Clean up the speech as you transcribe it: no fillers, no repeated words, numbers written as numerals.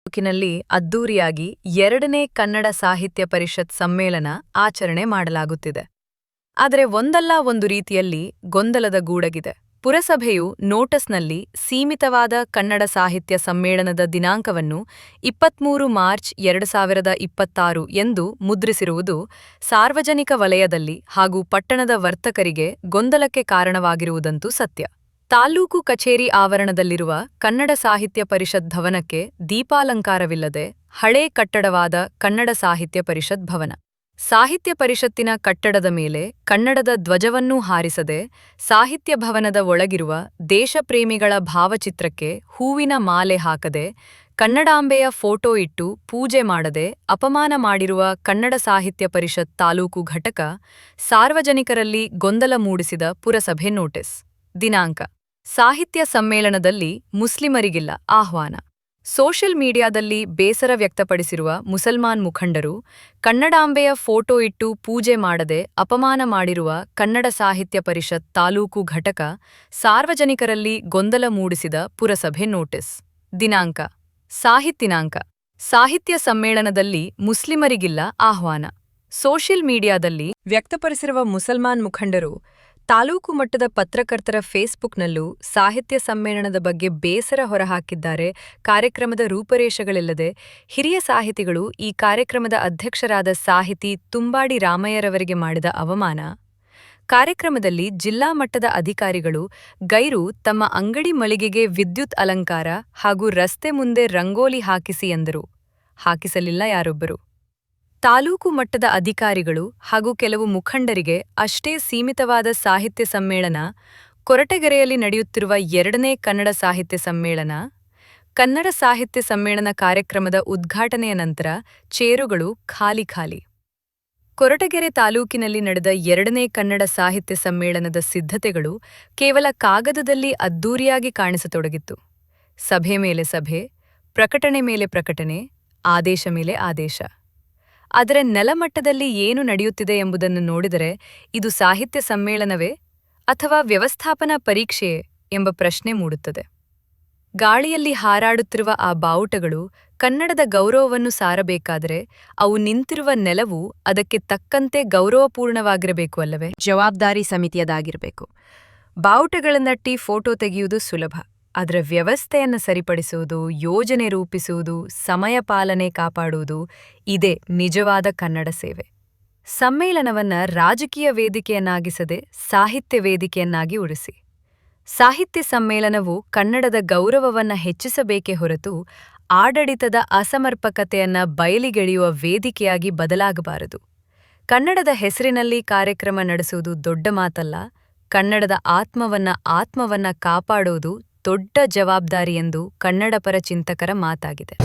ತಾಲೂಕಿನಲ್ಲಿ ಅದ್ದೂರಿಯಾಗಿ 2ನೇ ಕನ್ನಡ ಸಾಹಿತ್ಯ ಪರಿಷತ್ ಸಮ್ಮೇಳನ ಆಚರಣೆ ಮಾಡಲಾಗುತ್ತಿದೆ. ಆದರೆ ಒಂದಲ್ಲ ಒಂದು ರೀತಿಯಲ್ಲಿ ಗೊಂದಲದ ಗೂಡಗಿದೆ. ಪುರಸಭೆಯು ನೋಟಸ್ನಲ್ಲಿ ಸೀಮಿತವಾದ ಕನ್ನಡ ಸಾಹಿತ್ಯ ಸಮ್ಮೇಳನದ ದಿನಾಂಕವನ್ನು 23 ಮಾರ್ಚ್ 2026 ಎಂದು ಮುದ್ರಿಸಿರುವುದು ಸಾರ್ವಜನಿಕ ವಲಯದಲ್ಲಿ ಹಾಗೂ ಪಟ್ಟಣದ ವರ್ತಕರಿಗೆ ಗೊಂದಲಕ್ಕೆ ಕಾರಣವಾಗಿರುವುದಂತೂ ಸತ್ಯ. ತಾಲೂಕು ಕಚೇರಿ ಆವರಣದಲ್ಲಿರುವ ಕನ್ನಡ ಸಾಹಿತ್ಯ ಪರಿಷತ್ ಭವನಕ್ಕೆ ದೀಪಾಲಂಕಾರವಿಲ್ಲದೆ ಹಳೇ ಕಟ್ಟಡವಾದ ಕನ್ನಡ ಸಾಹಿತ್ಯ ಪರಿಷತ್ ಭವನ. ಸಾಹಿತ್ಯ ಪರಿಷತ್ತಿನ ಕಟ್ಟಡದ ಮೇಲೆ ಕನ್ನಡದ ಧ್ವಜವನ್ನೂ ಹಾರಿಸದೆ, ಸಾಹಿತ್ಯ ಭವನದ ಒಳಗಿರುವ ದೇಶಪ್ರೇಮಿಗಳ ಭಾವಚಿತ್ರಕ್ಕೆ ಹೂವಿನ ಮಾಲೆ ಹಾಕದೆ, ಕನ್ನಡಾಂಬೆಯ ಫೋಟೋ ಇಟ್ಟು ಪೂಜೆ ಮಾಡದೆ ಅಪಮಾನ ಮಾಡಿರುವ ಕನ್ನಡ ಸಾಹಿತ್ಯ ಪರಿಷತ್ ತಾಲೂಕು ಘಟಕ ಸಾರ್ವಜನಿಕರಲ್ಲಿ ಗೊಂದಲ ಮೂಡಿಸಿದ ಪುರಸಭೆ ನೋಟಿಸ್. ದಿನಾಂಕ: ಸಾಹಿತ್ಯ ಸಮ್ಮೇಳನದಲ್ಲಿ ಮುಸ್ಲಿಮರಿಗಿಲ್ಲ ಆಹ್ವಾನ. ಸೋಷಿಯಲ್ ಮೀಡಿಯಾದಲ್ಲಿ ಬೇಸರ ವ್ಯಕ್ತಪಡಿಸಿರುವ ಮುಸಲ್ಮಾನ್ ಮುಖಂಡರು, ಕನ್ನಡಾಂಬೆಯ ಫೋಟೋ ಇಟ್ಟು ಪೂಜೆ ಮಾಡದೆ ಅಪಮಾನ ಮಾಡಿರುವ ಕನ್ನಡ ಸಾಹಿತ್ಯ ಪರಿಷತ್ ತಾಲೂಕು ಘಟಕ ಸಾರ್ವಜನಿಕರಲ್ಲಿ ಗೊಂದಲ ಮೂಡಿಸಿದ ಪುರಸಭೆ ನೋಟಿಸ್. ದಿನಾಂಕ: ಸಾಹಿತ್ಯ ಸಮ್ಮೇಳನದಲ್ಲಿ ಮುಸ್ಲಿಮರಿಗಿಲ್ಲ ಆಹ್ವಾನ. ಸೋಷಿಯಲ್ ಮೀಡಿಯಾದಲ್ಲಿ ವ್ಯಕ್ತಪಡಿಸಿರುವ ಮುಸಲ್ಮಾನ್ ಮುಖಂಡರು ತಾಲೂಕು ಮಟ್ಟದ ಪತ್ರಕರ್ತರ ಫೇಸ್ಬುಕ್ನಲ್ಲೂ ಸಾಹಿತ್ಯ ಸಮ್ಮೇಳನದ ಬಗ್ಗೆ ಬೇಸರ ಹೊರಹಾಕಿದ್ದಾರೆ. ಕಾರ್ಯಕ್ರಮದ ರೂಪರೇಷೆಗಳಿಲ್ಲದೆ ಹಿರಿಯ ಸಾಹಿತಿಗಳು ಈ ಕಾರ್ಯಕ್ರಮದ ಅಧ್ಯಕ್ಷರಾದ ಸಾಹಿತಿ ತುಂಬಾಡಿ ರಾಮಯ್ಯರವರಿಗೆ ಮಾಡಿದ ಅವಮಾನ. ಕಾರ್ಯಕ್ರಮದಲ್ಲಿ ಜಿಲ್ಲಾ ಮಟ್ಟದ ಅಧಿಕಾರಿಗಳು ಗೈರು ತಮ್ಮ ಅಂಗಡಿ ಮಳಿಗೆಗೆ ವಿದ್ಯುತ್ ಅಲಂಕಾರ ಹಾಗೂ ರಸ್ತೆ ಮುಂದೆ ರಂಗೋಲಿ ಹಾಕಿಸಿ ಎಂದರು. ಹಾಕಿಸಲಿಲ್ಲ ಯಾರೊಬ್ಬರು. ತಾಲೂಕು ಮಟ್ಟದ ಅಧಿಕಾರಿಗಳು ಹಾಗೂ ಕೆಲವು ಮುಖಂಡರಿಗೆ ಅಷ್ಟೇ ಸೀಮಿತವಾದ ಸಾಹಿತ್ಯ ಸಮ್ಮೇಳನ. ಕೊರಟಗೆರೆಯಲ್ಲಿ ನಡೆಯುತ್ತಿರುವ 2ನೇ ಕನ್ನಡ ಸಾಹಿತ್ಯ ಸಮ್ಮೇಳನ. ಕನ್ನಡ ಸಾಹಿತ್ಯ ಸಮ್ಮೇಳನ ಕಾರ್ಯಕ್ರಮದ ಉದ್ಘಾಟನೆಯ ನಂತರ ಚೇರುಗಳು ಖಾಲಿ. ಕೊರಟಗೆರೆ ತಾಲೂಕಿನಲ್ಲಿ ನಡೆದ 2ನೇ ಕನ್ನಡ ಸಾಹಿತ್ಯ ಸಮ್ಮೇಳನದ ಸಿದ್ಧತೆಗಳು ಕೇವಲ ಕಾಗದದಲ್ಲಿ ಅದ್ದೂರಿಯಾಗಿ ಕಾಣಿಸತೊಡಗಿತ್ತು. ಸಭೆ ಮೇಲೆ ಸಭೆ, ಪ್ರಕಟಣೆ ಮೇಲೆ ಪ್ರಕಟಣೆ, ಆದೇಶ ಮೇಲೆ ಆದೇಶ. ಆದರೆ ನೆಲಮಟ್ಟದಲ್ಲಿ ಏನು ನಡೆಯುತ್ತಿದೆ ಎಂಬುದನ್ನು ನೋಡಿದರೆ ಇದು ಸಾಹಿತ್ಯ ಸಮ್ಮೇಳನವೇ ಅಥವಾ ವ್ಯವಸ್ಥಾಪನಾ ಪರೀಕ್ಷೆಯೇ ಎಂಬ ಪ್ರಶ್ನೆ ಮೂಡುತ್ತದೆ. ಗಾಳಿಯಲ್ಲಿ ಹಾರಾಡುತ್ತಿರುವ ಆ ಬಾವುಟಗಳು ಕನ್ನಡದ ಗೌರವವನ್ನು ಸಾರಬೇಕಾದರೆ ಅವು ನಿಂತಿರುವ ನೆಲವು ಅದಕ್ಕೆ ತಕ್ಕಂತೆ ಗೌರವಪೂರ್ಣವಾಗಿರಬೇಕು ಅಲ್ಲವೇ? ಜವಾಬ್ದಾರಿ ಸಮಿತಿಯದಾಗಿರಬೇಕು. ಬಾವುಟಗಳನ್ನಟ್ಟಿ ಫೋಟೋ ತೆಗೆಯುವುದು ಸುಲಭ, ಆದರೆ ವ್ಯವಸ್ಥೆಯನ್ನು ಸರಿಪಡಿಸುವುದು, ಯೋಜನೆ ರೂಪಿಸುವುದು, ಸಮಯ ಪಾಲನೆ ಕಾಪಾಡುವುದು ಇದೇ ನಿಜವಾದ ಕನ್ನಡ ಸೇವೆ. ಸಮ್ಮೇಳನವನ್ನು ರಾಜಕೀಯ ವೇದಿಕೆಯನ್ನಾಗಿಸದೆ ಸಾಹಿತ್ಯ ವೇದಿಕೆಯನ್ನಾಗಿ ಉಳಿಸಿ. ಸಾಹಿತ್ಯ ಸಮ್ಮೇಳನವು ಕನ್ನಡದ ಗೌರವವನ್ನು ಹೆಚ್ಚಿಸಬೇಕೇ ಹೊರತು ಆಡಳಿತದ ಅಸಮರ್ಪಕತೆಯನ್ನು ಬಯಲಿಗೆಳೆಯುವ ವೇದಿಕೆಯಾಗಿ ಬದಲಾಗಬಾರದು. ಕನ್ನಡದ ಹೆಸರಿನಲ್ಲಿ ಕಾರ್ಯಕ್ರಮ ನಡೆಸುವುದು ದೊಡ್ಡ ಮಾತಲ್ಲ, ಕನ್ನಡದ ಆತ್ಮವನ್ನ ಕಾಪಾಡುವುದು ದೊಡ್ಡ ಜವಾಬ್ದಾರಿ ಎಂದು ಕನ್ನಡಪರ ಚಿಂತಕರ ಮಾತಾಗಿದೆ.